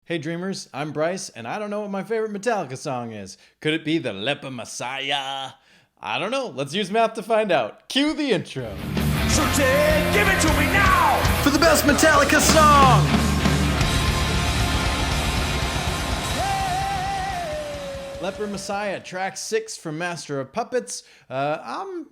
Hey dreamers, I'm Bryce, and I don't know what my favorite Metallica song is. Could it be the Leper Messiah? I don't know. Let's use math to find out. Cue the intro. So give it to me now! For the best Metallica song! Leper Messiah, track 6 from Master of Puppets. I'm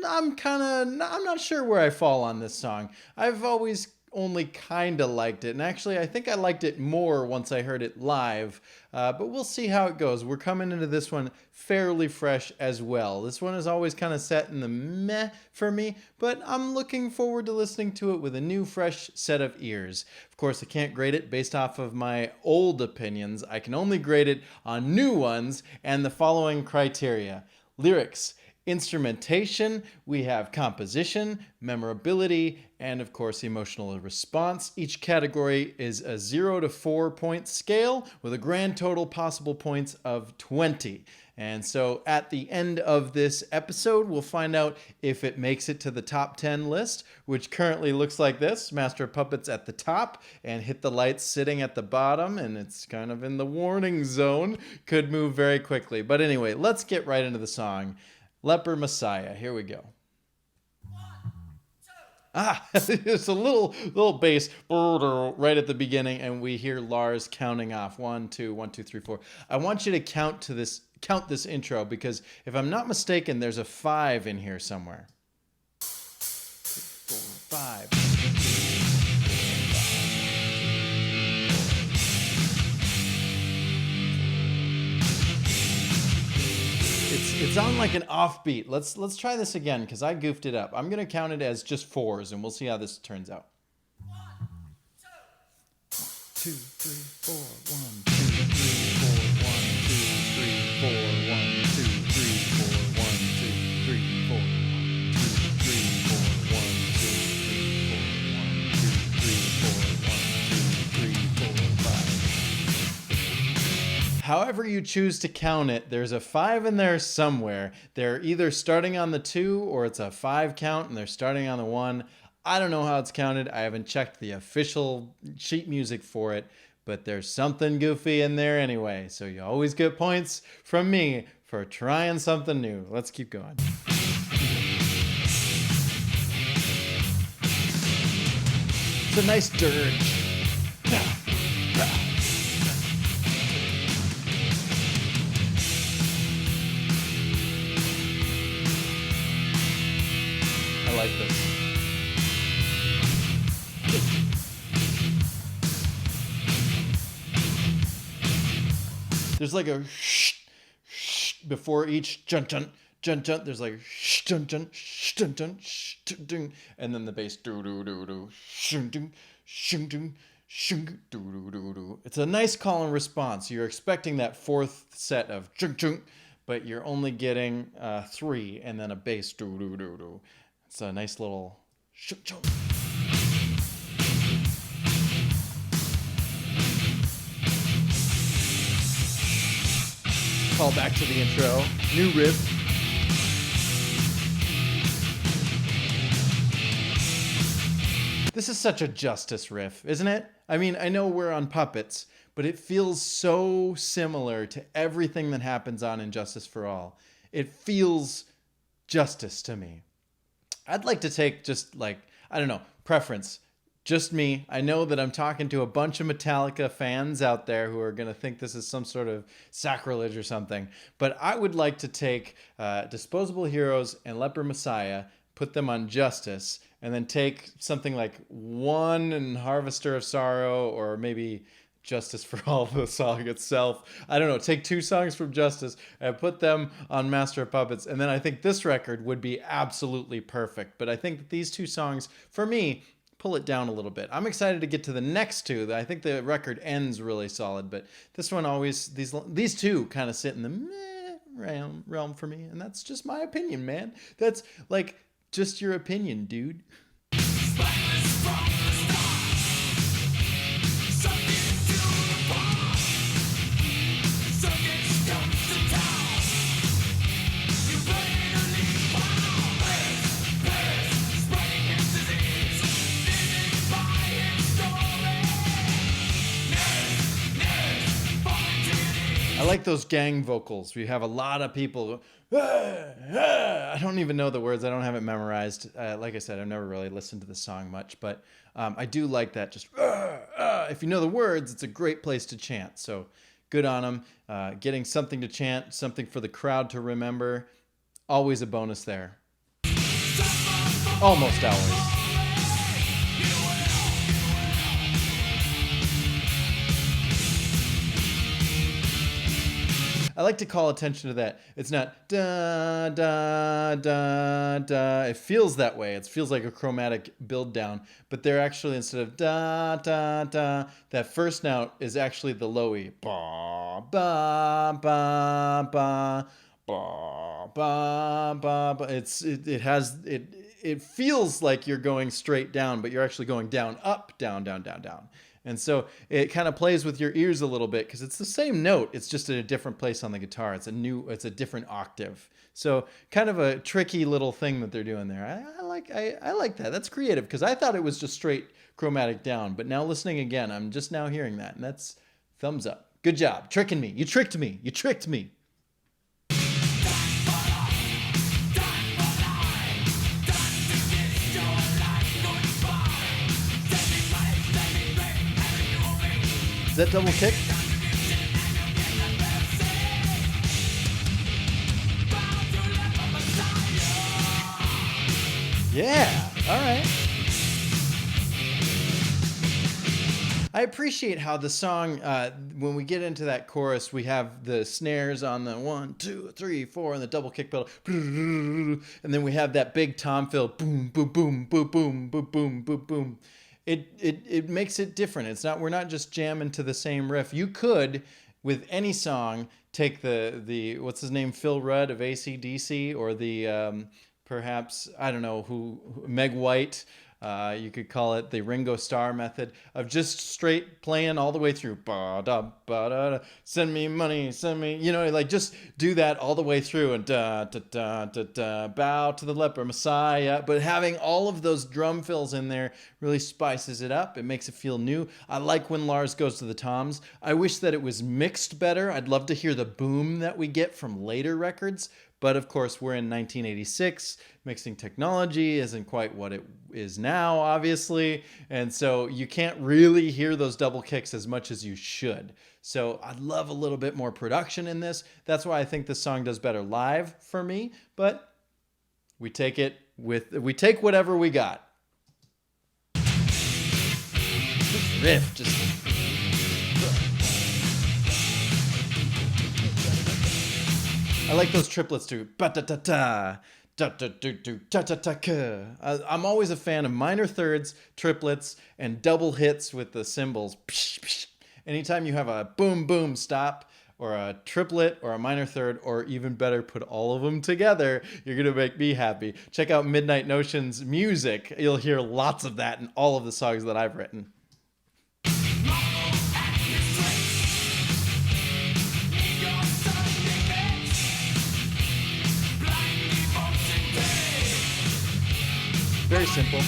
not sure where I fall on this song. I've always only kind of liked it, and actually I think I liked it more once I heard it live, but we'll see how it goes. We're coming into this one fairly fresh as well. This one is always kind of set in the meh for me, but I'm looking forward to listening to it with a new fresh set of ears. Of course, I can't grade it based off of my old opinions. I can only grade it on new ones and the following criteria: lyrics, instrumentation, we have composition, memorability, and of course emotional response. Each category is a 0 to 4 point scale with a grand total possible points of 20. And so at the end of this episode, we'll find out if it makes it to the top 10 list, which currently looks like this: Master of Puppets at the top and Hit the Lights sitting at the bottom, and it's kind of in the warning zone. Could move very quickly. But anyway, let's get right into the song. Leper Messiah, here we go. It's a little bass right at the beginning, and we hear Lars counting off 1, 2, 1, 2, 3, 4. I want you to count this intro, because if I'm not mistaken, there's a 5 in here somewhere. 4, 5. It's on like an offbeat. Let's try this again, because I goofed it up. I'm gonna count it as just 4s, and we'll see how this turns out. 1, 2, 3, 4. 1, 2, 3, 4. 1, 2, 3, 4. 1, 2, 3, 4. 1, 2, 3, 4. 1, 2, 3, 4. 1, 2, 3, 4. 1, 2, 3, 4. 1, 2, 3, 4. 5. However you choose to count it, there's a 5 in there somewhere. They're either starting on the 2 or it's a 5 count and they're starting on the 1. I don't know how it's counted. I haven't checked the official sheet music for it, but there's something goofy in there anyway. So you always get points from me for trying something new. Let's keep going. It's a nice dirge. I like this. There's like a shh before each jun jun jun jun. There's like shh jun jun shh jun jun shh dun, and then the bass do do do do shung dun shung dun shung do do do do. It's a nice call and response. You're expecting that 4th set of jung jung, but you're only getting 3 and then a bass do do do do. It's a nice little shung jung. Call back to the intro. New riff. This is such a Justice riff, isn't it? I mean, I know we're on Puppets, but it feels so similar to everything that happens on Injustice for All. It feels Justice to me. I'd like to take just like, I don't know, preference. Just me. I know that I'm talking to a bunch of Metallica fans out there who are going to think this is some sort of sacrilege or something. But I would like to take Disposable Heroes and Leper Messiah, put them on Justice, and then take something like One and Harvester of Sorrow, or maybe Justice for All, the song itself. I don't know. Take 2 songs from Justice and put them on Master of Puppets. And then I think this record would be absolutely perfect. But I think that these 2 songs, for me, pull it down a little bit. I'm excited to get to the next 2. I think the record ends really solid, but this one always, these 2 kind of sit in the meh realm for me, and that's just my opinion, man. That's like just your opinion, dude. I like those gang vocals. We have a lot of people. I don't even know the words. I don't have it memorized. Like I said, I've never really listened to the song much, but I do like that. Just if you know the words, it's a great place to chant. So good on them. Getting something to chant, something for the crowd to remember. Always a bonus there. Almost always. I like to call attention to that. It's not da da da da. It feels that way. It feels like a chromatic build down, but they're actually, instead of da da da, that first note is actually the low E. Ba ba ba ba ba ba ba ba. It feels like you're going straight down, but you're actually going down, up, down, down, down, down. And so it kind of plays with your ears a little bit because it's the same note. It's just in a different place on the guitar. It's a different octave. So kind of a tricky little thing that they're doing there. I like that. That's creative because I thought it was just straight chromatic down. But now listening again, I'm just now hearing that. And that's thumbs up. Good job. Tricking me. You tricked me. You tricked me. Is that double kick? Yeah, all right. I appreciate how the song, when we get into that chorus, we have the snares on the 1, 2, 3, 4, and the double kick pedal, and then we have that big tom fill, boom, boom, boom, boom, boom, boom, boom, boom, boom. It makes it different. We're not just jamming to the same riff. You could, with any song, take the what's his name, Phil Rudd of AC/DC, or the perhaps, I don't know who, Meg White. You could call it the Ringo Starr method of just straight playing all the way through. Ba-da, ba-da-da, send me money, send me, like just do that all the way through and da da da da da, bow to the Leper Messiah. But having all of those drum fills in there really spices it up. It makes it feel new. I like when Lars goes to the toms. I wish that it was mixed better. I'd love to hear the boom that we get from later records. But of course, we're in 1986. Mixing technology isn't quite what it is now, obviously. And so you can't really hear those double kicks as much as you should. So I'd love a little bit more production in this. That's why I think this song does better live for me. But we take whatever we got. This riff just... I like those triplets too. Ba-da-da-da, da-da-do-do-da-da-da-ka. I'm always a fan of minor thirds, triplets, and double hits with the cymbals. Psh, psh. Anytime you have a boom, boom, stop, or a triplet, or a minor third, or even better, put all of them together, you're going to make me happy. Check out Midnight Notion's music. You'll hear lots of that in all of the songs that I've written. Very simple.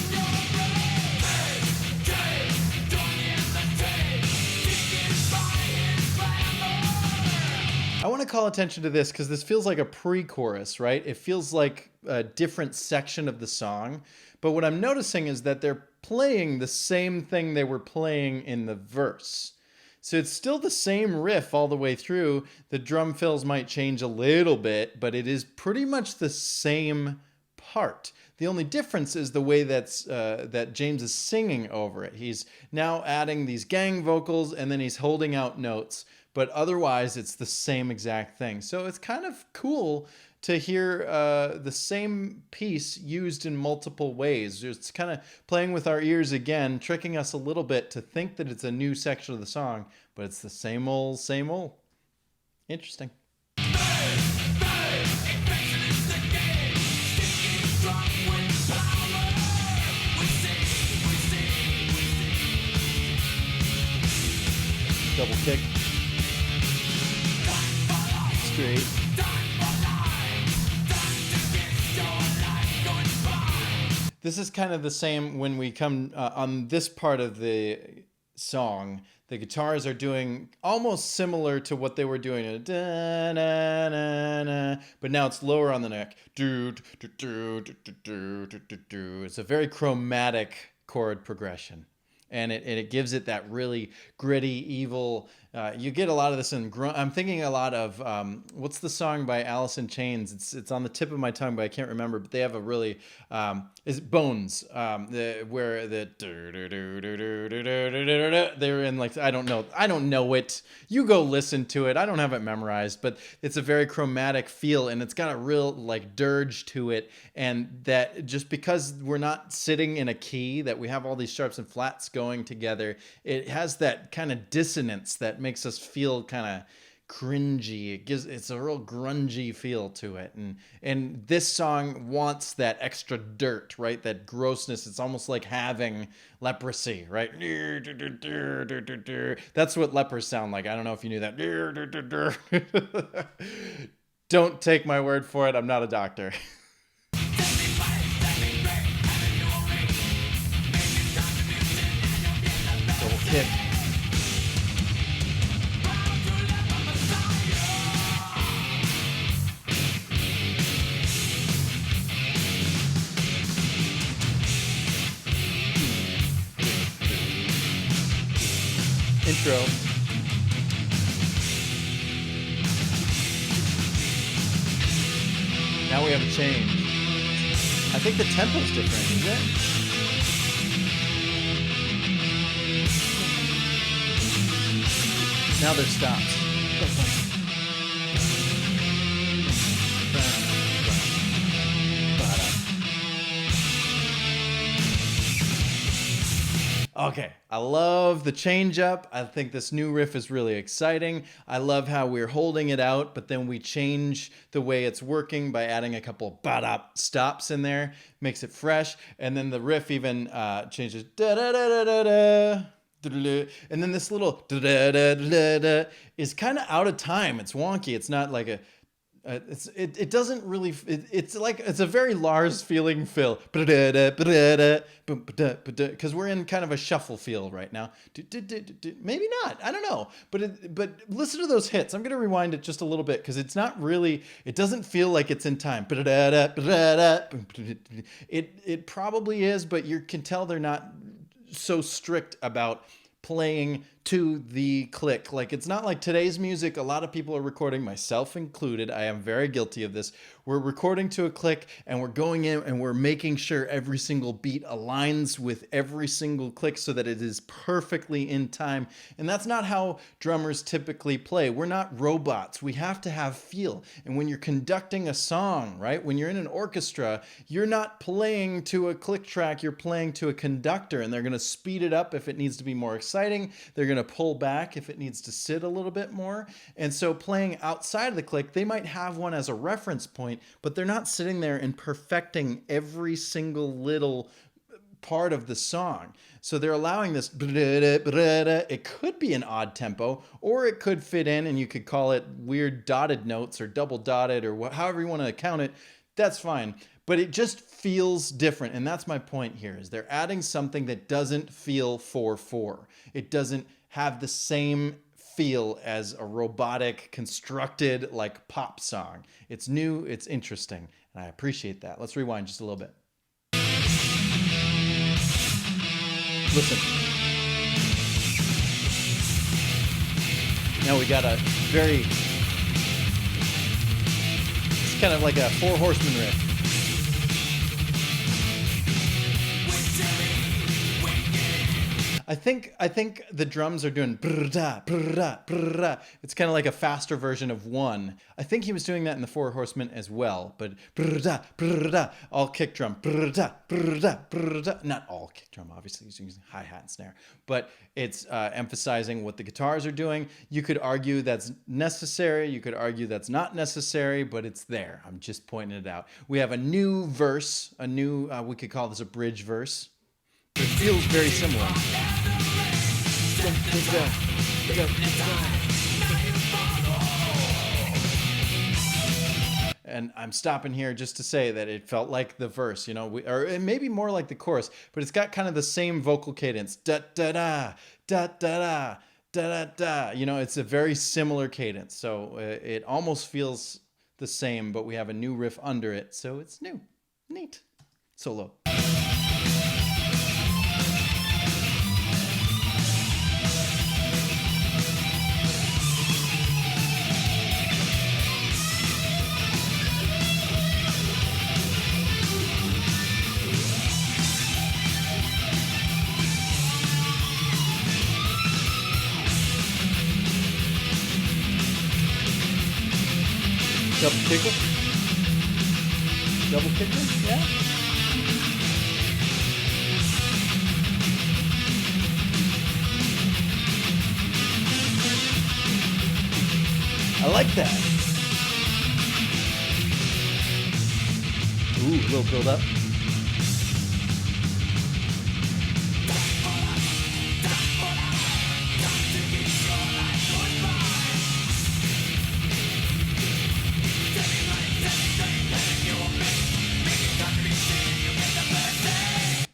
I want to call attention to this because this feels like a pre-chorus, right? It feels like a different section of the song. But what I'm noticing is that they're playing the same thing they were playing in the verse. So it's still the same riff all the way through. The drum fills might change a little bit, but it is pretty much the same part. The only difference is the way that James is singing over it. He's now adding these gang vocals and then he's holding out notes, but otherwise it's the same exact thing. So it's kind of cool to hear the same piece used in multiple ways. It's kind of playing with our ears again, tricking us a little bit to think that it's a new section of the song, but it's the same old, same old. Interesting. Double kick. Straight. This is kind of the same when we come on this part of the song. The guitars are doing almost similar to what they were doing, but now it's lower on the neck. It's a very chromatic chord progression. And it gives it that really gritty, evil. You get a lot of this in I'm thinking a lot of what's the song by Alice in Chains? It's on the tip of my tongue, but I can't remember. But they have a really is Bones, where they're in like I don't know it. You go listen to it. I don't have it memorized, but it's a very chromatic feel, and it's got a real like dirge to it. And that just because we're not sitting in a key, that we have all these sharps and flats going together, it has that kind of dissonance that makes us feel kind of cringy. It's a real grungy feel to it, and this song wants that extra dirt, right? That grossness. It's almost like having leprosy, right? That's what lepers sound like. I don't know if you knew that. Don't take my word for it. I'm not a doctor. Double kick. Intro. Now we have a change. I think the tempo's different, is it? Now there's stops. Okay, I love the change up. I think this new riff is really exciting. I love how we're holding it out, but then we change the way it's working by adding a couple ba-da stops in there, makes it fresh, and then the riff even changes da-da-da-da-da-da. And then this little da-da-da-da-da is kind of out of time. It's wonky. It's not like it doesn't really. It's like it's a very Lars feeling fill because we're in kind of a shuffle feel right now. Maybe not. I don't know. But listen to those hits. I'm gonna rewind it just a little bit because it's not really. It doesn't feel like it's in time. It probably is, but you can tell they're not so strict about playing to the click. Like, it's not like today's music. A lot of people are recording, myself included. I am very guilty of this. We're recording to a click and we're going in and we're making sure every single beat aligns with every single click so that it is perfectly in time. And that's not how drummers typically play. We're not robots. We have to have feel. And when you're conducting a song, right? When you're in an orchestra, you're not playing to a click track, you're playing to a conductor, and they're going to speed it up if it needs to be more exciting. They're going to pull back if it needs to sit a little bit more. And so playing outside of the click, they might have one as a reference point, but they're not sitting there and perfecting every single little part of the song. So they're allowing this, it could be an odd tempo, or it could fit in and you could call it weird dotted notes or double dotted or however you want to count it. That's fine. But it just feels different. And that's my point here, is they're adding something that doesn't feel 4/4. It doesn't have the same feel as a robotic, constructed, like pop song. It's new, it's interesting, and I appreciate that. Let's rewind just a little bit. Listen. Now we got a very, it's kind of like a Four Horsemen riff. I think the drums are doing brrrda, brrrda, brrrda. It's kind of like a faster version of one. I think he was doing that in the Four Horsemen as well, but brrrda, brrrda, all kick drum, brrrda, brrrda, brrrda. Not all kick drum, obviously, he's using hi-hat and snare, but it's emphasizing what the guitars are doing. You could argue that's necessary, you could argue that's not necessary, but it's there. I'm just pointing it out. We have a new verse, a new, we could call this a bridge verse. It feels very similar. And I'm stopping here just to say that it felt like the verse, you know, or maybe more like the chorus, but it's got kind of the same vocal cadence. Da da da da da da da da da. You know, it's a very similar cadence. So it almost feels the same, but we have a new riff under it. So it's new. Neat. Solo. Double kicker? Double kicker? Yeah. I like that. Ooh, a little build up.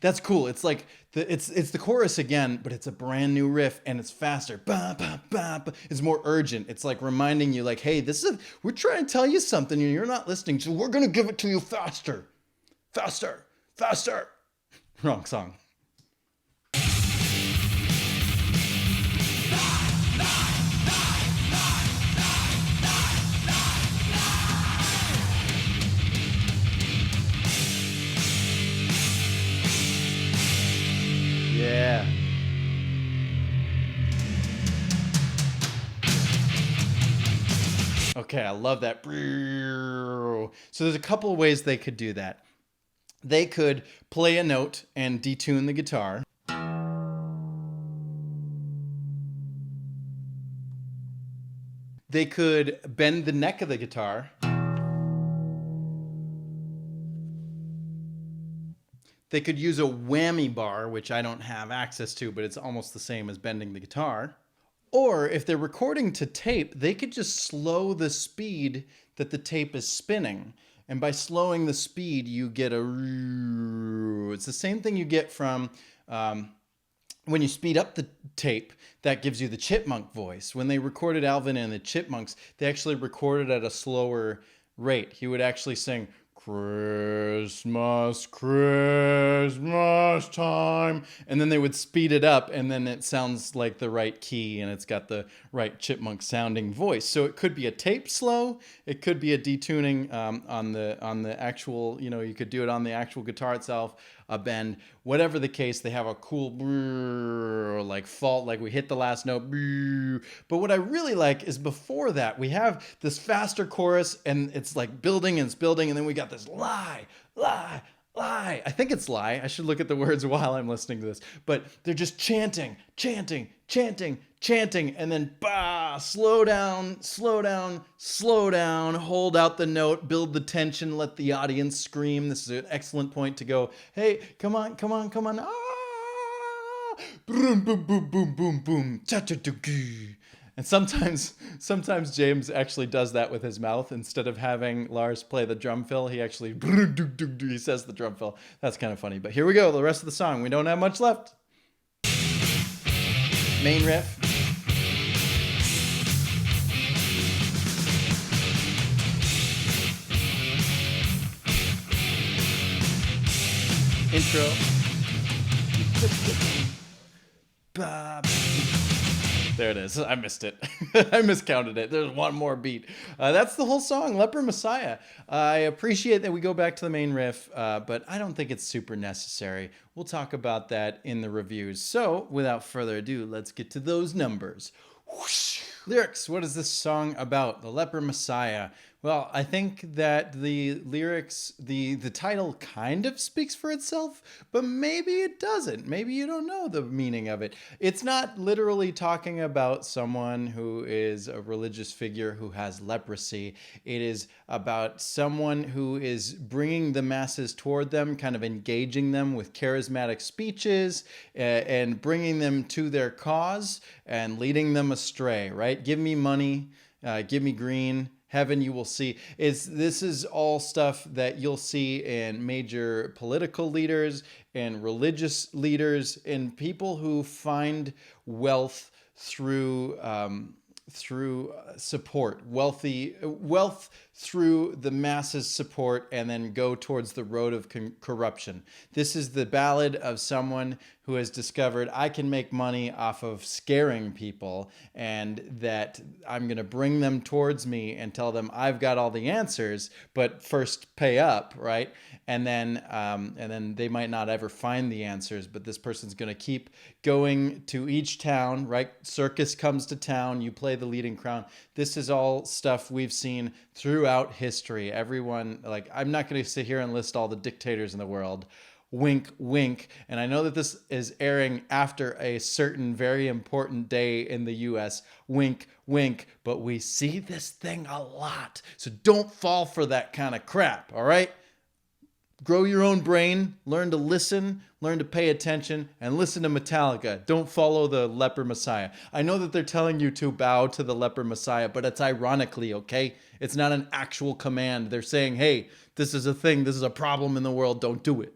That's cool. It's like it's the chorus again, but it's a brand new riff and it's faster. Ba, ba, ba, ba. It's more urgent. It's like reminding you, like, hey, we're trying to tell you something and you're not listening, so we're gonna give it to you faster, faster, faster. Wrong song. Yeah. Okay, I love that. So there's a couple of ways they could do that. They could play a note and detune the guitar. They could bend the neck of the guitar. They could use a whammy bar, which I don't have access to, but it's almost the same as bending the guitar. Or if they're recording to tape, they could just slow the speed that the tape is spinning. And by slowing the speed, you get a... It's the same thing you get from... when you speed up the tape, that gives you the chipmunk voice. When they recorded Alvin and the Chipmunks, they actually recorded at a slower rate. He would actually sing... Christmas, Christmas time. And then they would speed it up and then it sounds like the right key and it's got the right chipmunk sounding voice. So it could be a tape slow. It could be a detuning on the actual, you know, you could do it on the actual guitar itself, a bend, whatever the case. They have a cool like fault, like we hit the last note. But what I really like is before that, we have this faster chorus and it's like building and it's building. And then we got this lie, lie, lie. I think it's lie. I should look at the words while I'm listening to this. But they're just chanting, chanting, chanting, chanting. And then slow down, slow down, slow down. Hold out the note, build the tension, let the audience scream. This is an excellent point to go, hey, come on, come on, come on. Boom, boom, boom, boom, boom, boom. And sometimes James actually does that with his mouth. Instead of having Lars play the drum fill, he actually he says the drum fill. That's kind of funny. But here we go, the rest of the song. We don't have much left. Main riff. Intro. There it is. I missed it. I miscounted it. There's one more beat. That's the whole song, Leper Messiah. I appreciate that we go back to the main riff, but I don't think it's super necessary. We'll talk about that in the reviews. So, without further ado, let's get to those numbers. Whoosh. Lyrics. What is this song about? The Leper Messiah. Well, I think that the lyrics, the title kind of speaks for itself, but maybe it doesn't. Maybe you don't know the meaning of it. It's not literally talking about someone who is a religious figure who has leprosy. It is about someone who is bringing the masses toward them, kind of engaging them with charismatic speeches and bringing them to their cause and leading them astray, right? Give me money, give me green. Heaven you will see. This is all stuff that you'll see in major political leaders and religious leaders and people who find wealth through support, wealth through the masses' support, and then go towards the road of corruption. This is the ballad of someone who has discovered I can make money off of scaring people, and that I'm going to bring them towards me and tell them I've got all the answers, but first pay up, right? And then they might not ever find the answers, but this person's going to keep going to each town, right? Circus comes to town, you play the leading crown. This is all stuff we've seen throughout history. Everyone, like, I'm not going to sit here and list all the dictators in the world. Wink, wink. And I know that this is airing after a certain very important day in the US. Wink, wink. But we see this thing a lot. So don't fall for that kind of crap, all right? Grow your own brain, learn to listen, learn to pay attention, and listen to Metallica. Don't follow the Leper Messiah. I know that they're telling you to bow to the Leper Messiah, but it's ironically, okay? It's not an actual command. They're saying, hey, this is a thing, this is a problem in the world, don't do it.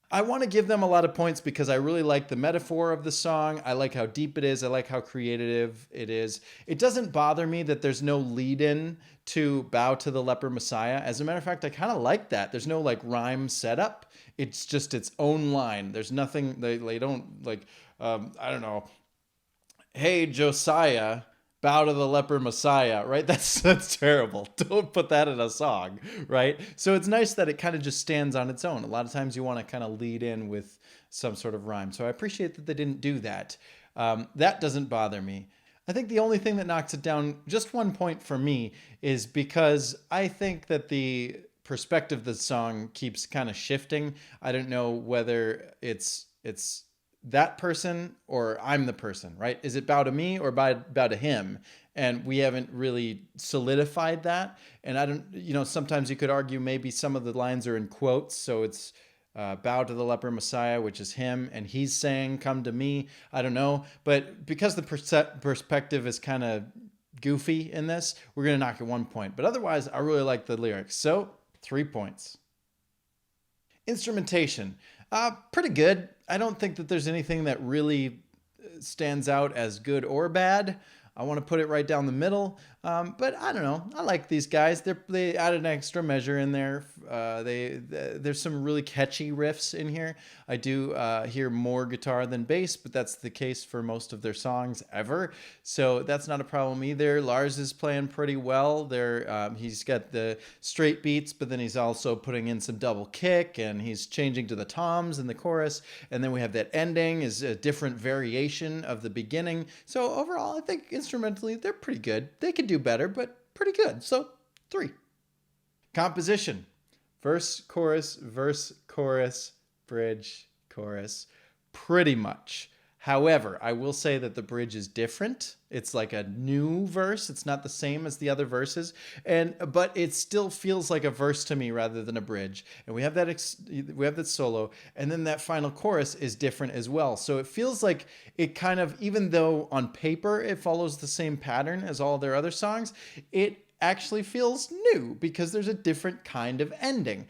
I want to give them a lot of points because I really like the metaphor of the song. I like how deep it is. I like how creative it is. It doesn't bother me that there's no lead-in to Bow to the Leper Messiah. As a matter of fact, I kind of like that. There's no like rhyme setup. It's just its own line. There's nothing, they don't like, I don't know, hey, Josiah, bow to the Leper Messiah, right? That's terrible. Don't put that in a song, right? So it's nice that it kind of just stands on its own. A lot of times you want to kind of lead in with some sort of rhyme. So I appreciate that they didn't do that. That doesn't bother me. I think the only thing that knocks it down just 1 point for me is because I think that the perspective of the song keeps kind of shifting. I don't know whether it's that person or I'm the person, right? Is it bow to me or bow to him? And we haven't really solidified that. And I don't, sometimes you could argue maybe some of the lines are in quotes. So it's bow to the Leper Messiah, which is him, and he's saying, come to me. I don't know. But because the perspective is kind of goofy in this, we're going to knock it 1 point. But otherwise, I really like the lyrics. So 3 points. Instrumentation. Pretty good. I don't think that there's anything that really stands out as good or bad. I want to put it right down the middle. But I don't know. I like these guys. They added an extra measure in there. There's some really catchy riffs in here. I do hear more guitar than bass, but that's the case for most of their songs ever. So that's not a problem either. Lars is playing pretty well. He's got the straight beats, but then he's also putting in some double kick, and he's changing to the toms in the chorus. And then we have that ending is a different variation of the beginning. So overall, I think instrumentally, they're pretty good. They could do better, but pretty good. So 3. Composition. Verse, chorus, bridge, chorus. Pretty much. However, I will say that the bridge is different. It's like a new verse. It's not the same as the other verses, but it still feels like a verse to me rather than a bridge. And we have that solo, and then that final chorus is different as well. So it feels like it kind of, even though on paper it follows the same pattern as all their other songs, it actually feels new because there's a different kind of ending.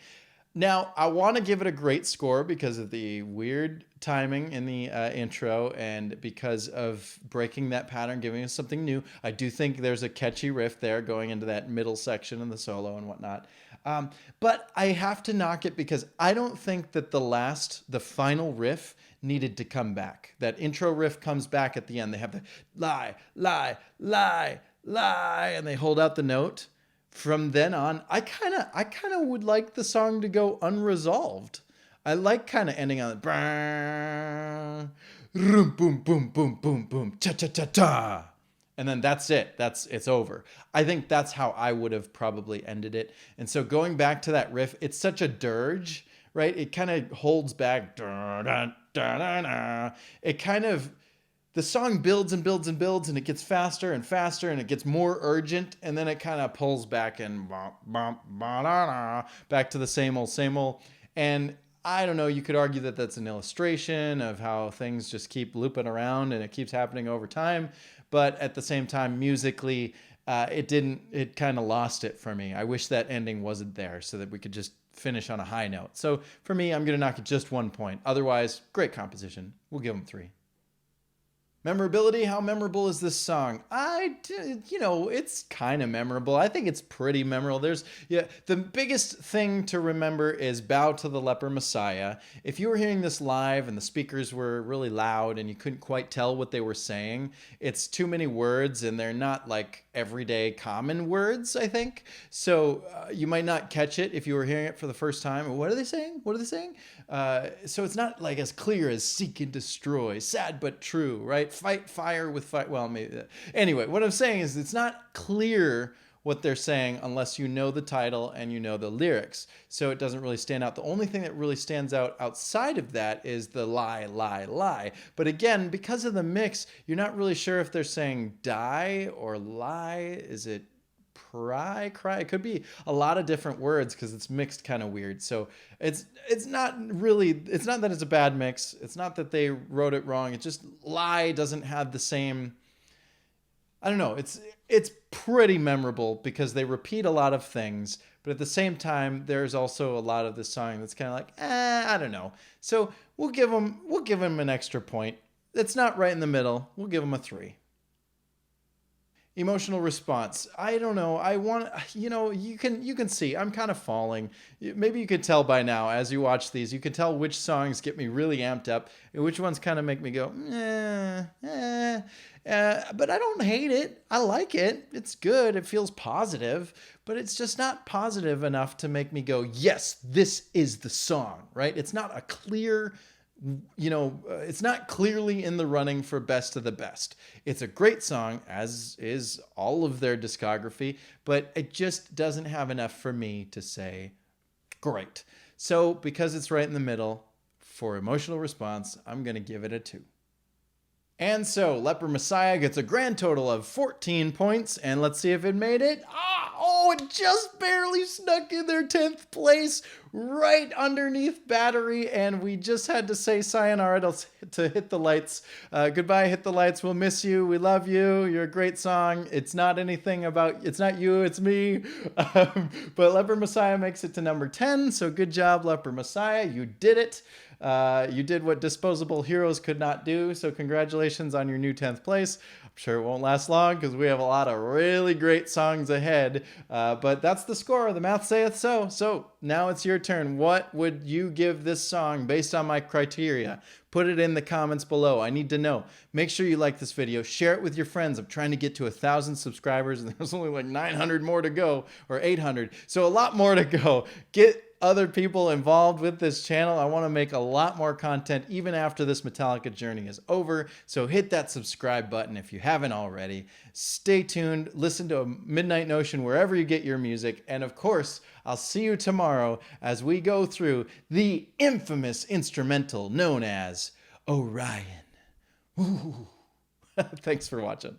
Now, I want to give it a great score because of the weird timing in the intro and because of breaking that pattern, giving us something new. I do think there's a catchy riff there going into that middle section in the solo and whatnot. But I have to knock it because I don't think that the final riff needed to come back. That intro riff comes back at the end. They have the lie, lie, lie, lie, and they hold out the note. From then on, I kind of would like the song to go unresolved. I like kind of ending on the boom, boom, boom, boom, boom, boom, cha cha cha cha, and then that's it. It's over. I think that's how I would have probably ended it. And so going back to that riff, it's such a dirge, right? It kind of holds back. It kind of. The song builds and builds and builds, and it gets faster and faster, and it gets more urgent, and then it kind of pulls back and back to the same old. And I don't know, you could argue that that's an illustration of how things just keep looping around and it keeps happening over time. But at the same time, musically, it kind of lost it for me. I wish that ending wasn't there so that we could just finish on a high note. So for me, I'm going to knock it just 1 point. Otherwise, great composition. We'll give them 3. Memorability, how memorable is this song? It's kind of memorable. I think it's pretty memorable. The biggest thing to remember is Bow to the Leper Messiah. If you were hearing this live and the speakers were really loud and you couldn't quite tell what they were saying, it's too many words and they're not like everyday common words, I think. So you might not catch it if you were hearing it for the first time. What are they saying? What are they saying? So it's not like as clear as seek and destroy, sad but true, right? Fight fire with fire. Well, maybe. Anyway, what I'm saying is it's not clear what they're saying unless you know the title and you know the lyrics. So it doesn't really stand out. The only thing that really stands out outside of that is the lie, lie, lie. But again, because of the mix, you're not really sure if they're saying die or lie. Is it cry? It could be a lot of different words because it's mixed kind of weird. So it's not that it's a bad mix. It's not that they wrote it wrong. It's just lie doesn't have the same, I don't know. It's pretty memorable because they repeat a lot of things, but at the same time, there's also a lot of the song that's kind of like, I don't know. So we'll give them an extra point. It's not right in the middle. We'll give them a 3. Emotional response. I don't know. You can see I'm kind of falling. Maybe you could tell by now as you watch these, you can tell which songs get me really amped up and which ones kind of make me go, but I don't hate it. I like it. It's good. It feels positive, but it's just not positive enough to make me go, yes, this is the song, right? It's not a clear, it's not clearly in the running for best of the best. It's a great song, as is all of their discography, but it just doesn't have enough for me to say great. So because it's right in the middle, for emotional response, I'm going to give it a 2. And so Leper Messiah gets a grand total of 14 points, and let's see if it made it. It just barely snuck in their 10th place, right underneath Battery, and we just had to say sayonara to Hit the Lights. Goodbye, Hit the Lights. We'll miss you. We love you. You're a great song. It's not you, it's me. But Leper Messiah makes it to number 10, so good job, Leper Messiah. You did it. You did what Disposable Heroes could not do, so congratulations on your new 10th place. I'm sure it won't last long because we have a lot of really great songs ahead, but that's the score. The math saith so. So now it's your turn. What would you give this song based on my criteria? Put it in the comments below. I need to know. Make sure you like this video. Share it with your friends. I'm trying to get to 1,000 subscribers, and there's only like 900 more to go, or 800. So a lot more to go. Get other people involved with this channel. I want to make a lot more content even after this Metallica journey is over. So hit that subscribe button if you haven't already. Stay tuned. Listen to Midnight Notion wherever you get your music. And of course, I'll see you tomorrow as we go through the infamous instrumental known as Orion. Ooh. Thanks for watching.